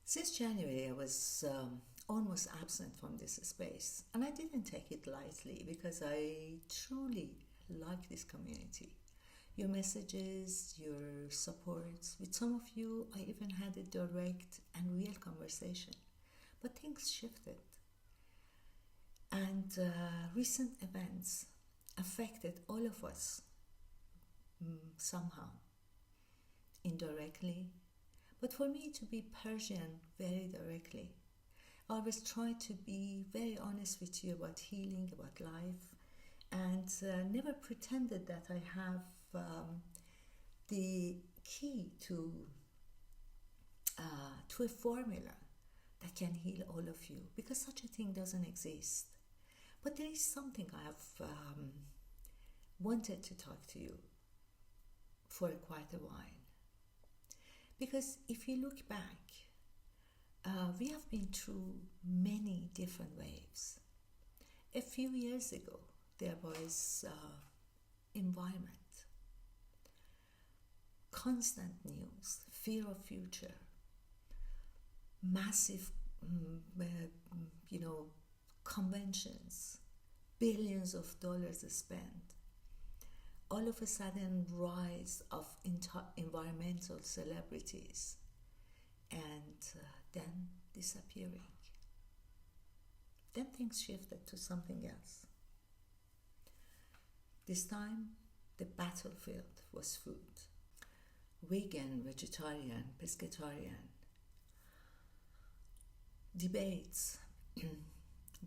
Since January, I was almost absent from this space, and I didn't take it lightly because I truly like this community. Your messages, your supports. With some of you, I even had a direct and real conversation. But things shifted, and recent events affected all of us somehow, indirectly. But for me to be Persian very directly, I always try to be very honest with you about healing, about life, and never pretended that I have the key to a formula that can heal all of you, because such a thing doesn't exist. But there is something I have wanted to talk to you for quite a while. Because if you look back, we have been through many different waves. A few years ago, there was environment, constant news, fear of future, massive, conventions, billions of dollars spent. All of a sudden, rise of environmental celebrities, and then disappearing. Then things shifted to something else. This time, the battlefield was food. Vegan, vegetarian, pescatarian. Debates.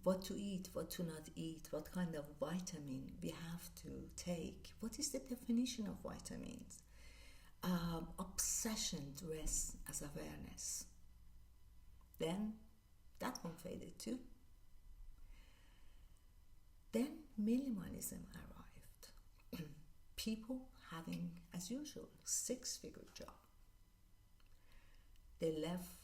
What to eat, what to not eat, what kind of vitamin we have to take, what is the definition of vitamins, obsession dressed as awareness. Then that one faded too. Then minimalism arrived. People having, as usual, six-figure job. They left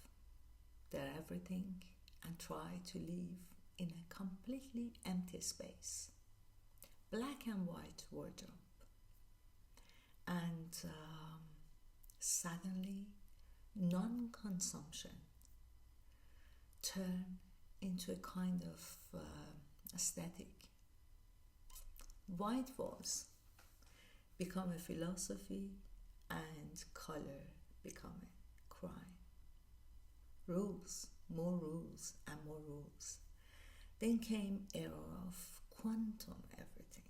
their everything and tried to live in a completely empty space, black and white wardrobe, and suddenly non-consumption turned into a kind of aesthetic. White walls become a philosophy, and color become a crime. Rules, more rules, and more rules. Then came era of quantum everything.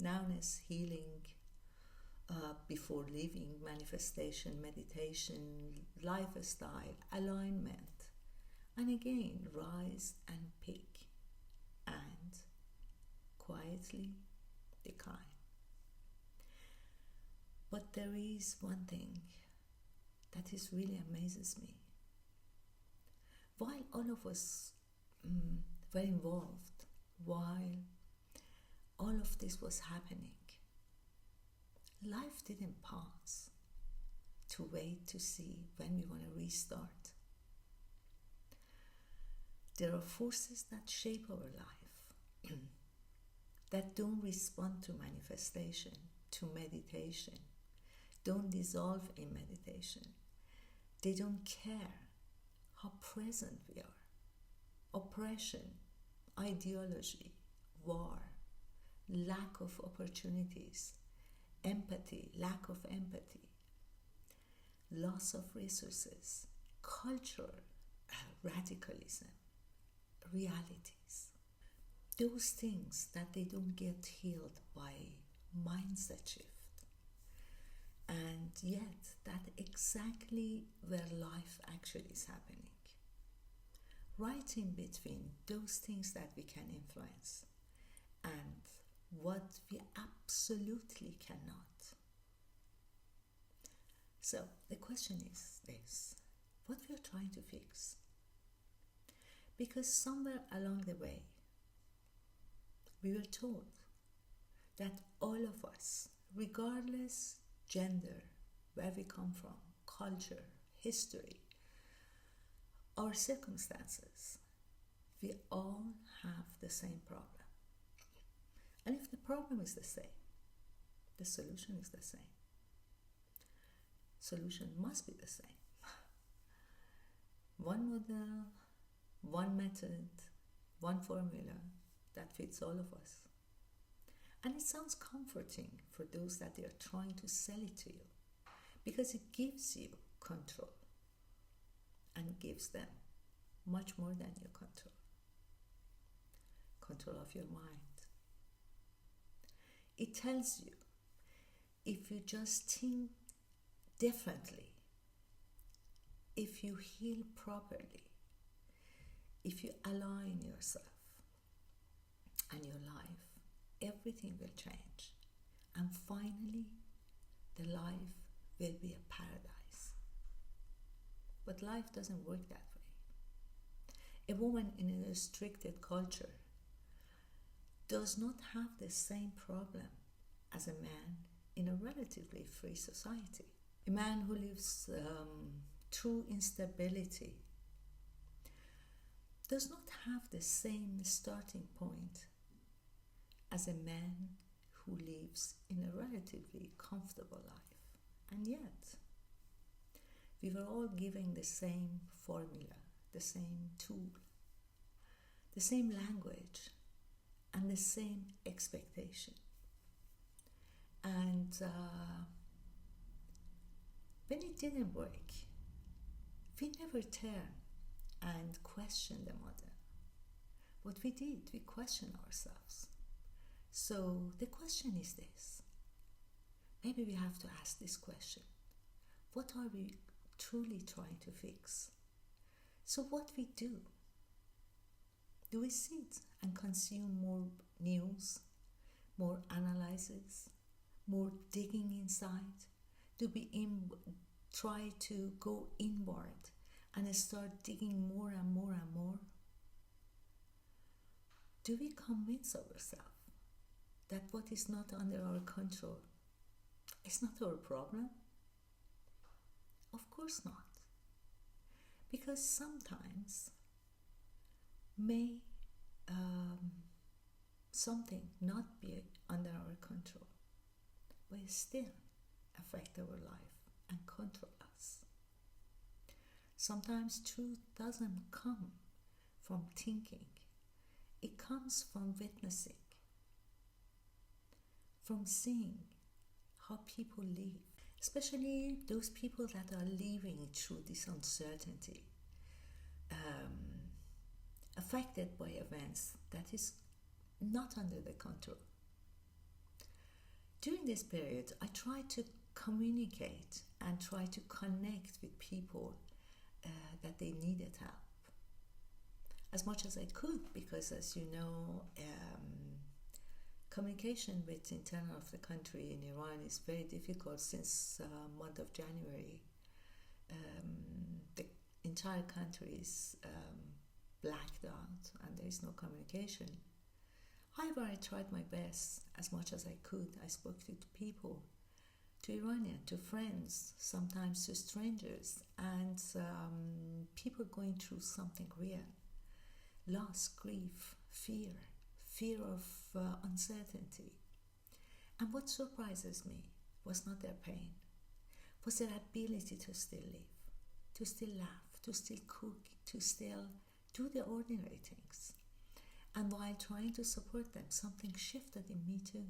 Nowness, healing, before living, manifestation, meditation, lifestyle, alignment. And again, rise and peak. And quietly decline. But there is one thing that is really amazes me. While all of us were involved, while all of this was happening, life didn't pause to wait to see when we want to restart. There are forces that shape our life that don't respond to manifestation, to meditation, don't dissolve in meditation. They don't care how present we are. Oppression, ideology, war, lack of opportunities, empathy, lack of empathy, loss of resources, cultural radicalism, realities. Those things that they don't get healed by mindset shift. And yet, that's exactly where life actually is happening. Right in between those things that we can influence and what we absolutely cannot. So, the question is this: what we are trying to fix? Because somewhere along the way, we were told that all of us, regardless gender, where we come from, culture, history, our circumstances, we all have the same problem. And if the problem is the same, the solution is the same. Solution must be the same. one model, one method, one formula that fits all of us. And it sounds comforting for those that they are trying to sell it to you because it gives you control and gives them much more than your control. Control of your mind. It tells you if you just think differently, if you heal properly, if you align yourself and your life, everything will change. And finally, the life will be a paradise. But life doesn't work that way. A woman in a restricted culture does not have the same problem as a man in a relatively free society. A man who lives through instability does not have the same starting point as a man who lives in a relatively comfortable life. And yet, we were all given the same formula, the same tool, the same language, and the same expectation. And when it didn't work, we never turned and questioned the mother. What we did, we questioned ourselves. So the question is this. Maybe we have to ask this question. What are we truly trying to fix? So what we do we sit and consume more news, more analysis, more digging inside? Do we try to go inward and start digging more and more and more? Do we convince ourselves that what is not under our control is not our problem? Of course not. Because sometimes may something not be under our control, but still affect our life and control us. Sometimes truth doesn't come from thinking. It comes from witnessing, from seeing how people live, especially those people that are living through this uncertainty, affected by events that is not under their control. During this period, I tried to communicate and try to connect with people that they needed help as much as I could, because as you know, communication with the internal of the country in Iran is very difficult since month of January. The entire country is blacked out and there is no communication. However, I tried my best as much as I could. I spoke to people, to Iranian, to friends, sometimes to strangers, and people going through something real. Loss, grief, fear of uncertainty. And what surprises me was not their pain, was their ability to still live, to still laugh, to still cook, to still do the ordinary things. And while trying to support them, something shifted in me too.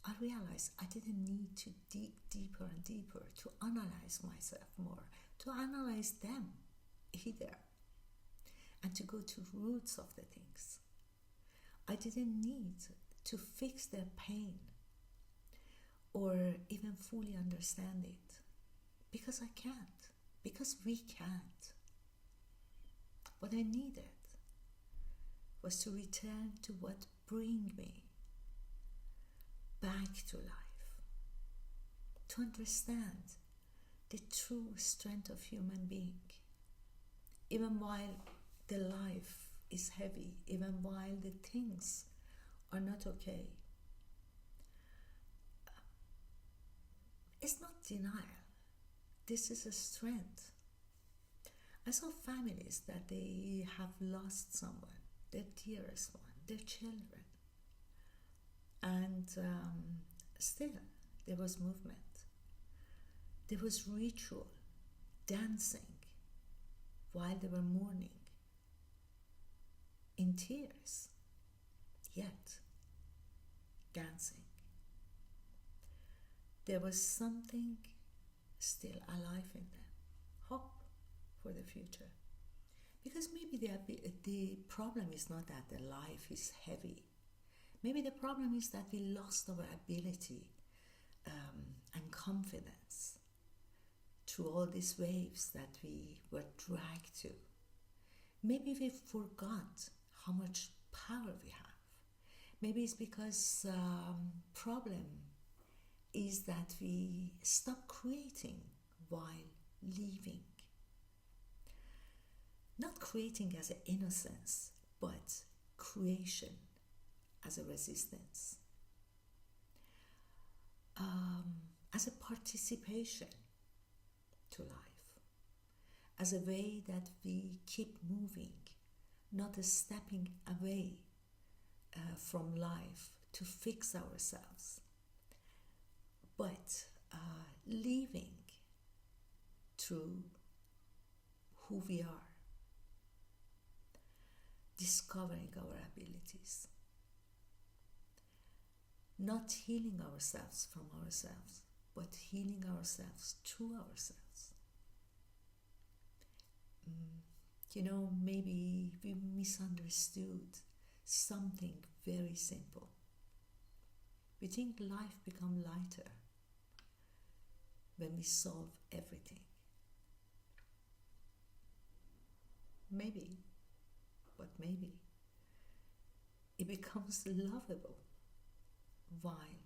I realized I didn't need to dig deeper and deeper, to analyze myself more, to analyze them either, and to go to roots of the things. I didn't need to fix their pain or even fully understand it, because I can't, because we can't. What I needed was to return to what bring me back to life, to understand the true strength of human being, even while the life is heavy, even while the things are not okay. It's not denial. This is a strength. I saw families that they have lost someone, their dearest one, their children. And still, there was movement. There was ritual, dancing while they were mourning, in tears, yet dancing. There was something still alive in them, hope for the future. Because maybe the problem is not that the life is heavy. Maybe the problem is that we lost our ability and confidence through all these waves that we were dragged to. Maybe we forgot how much power we have. Maybe it's because problem is that we stop creating while leaving. Not creating as an innocence, but creation as a resistance, as a participation to life, as a way that we keep moving, not stepping away from life to fix ourselves, but living through who we are, discovering our abilities, not healing ourselves from ourselves, but healing ourselves through ourselves. Maybe we misunderstood something very simple. We think life becomes lighter when we solve everything. Maybe, but maybe it becomes lovable while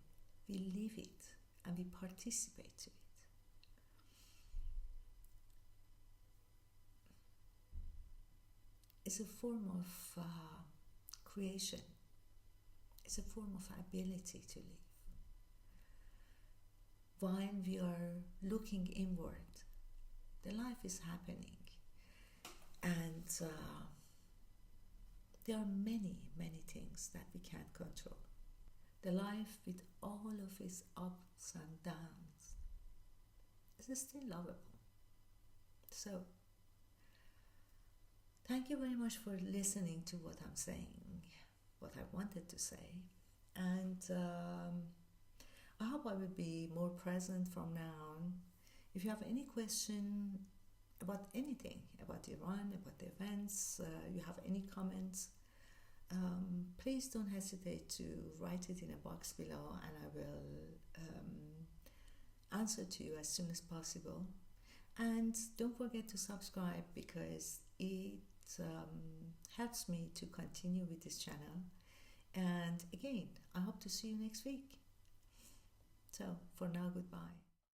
we live it and we participate to it. It's a form of creation. It's a form of ability to live. While we are looking inward, the life is happening, and there are many, many things that we can't control. The life with all of its ups and downs is still lovable. So, thank you very much for listening to what I'm saying, what I wanted to say. And I hope I will be more present from now on. If you have any question about anything, about Iran, about the events, you have any comments, please don't hesitate to write it in a box below, and I will answer to you as soon as possible. And don't forget to subscribe, because it helps me to continue with this channel. And again, I hope to see you next week. So for now, goodbye.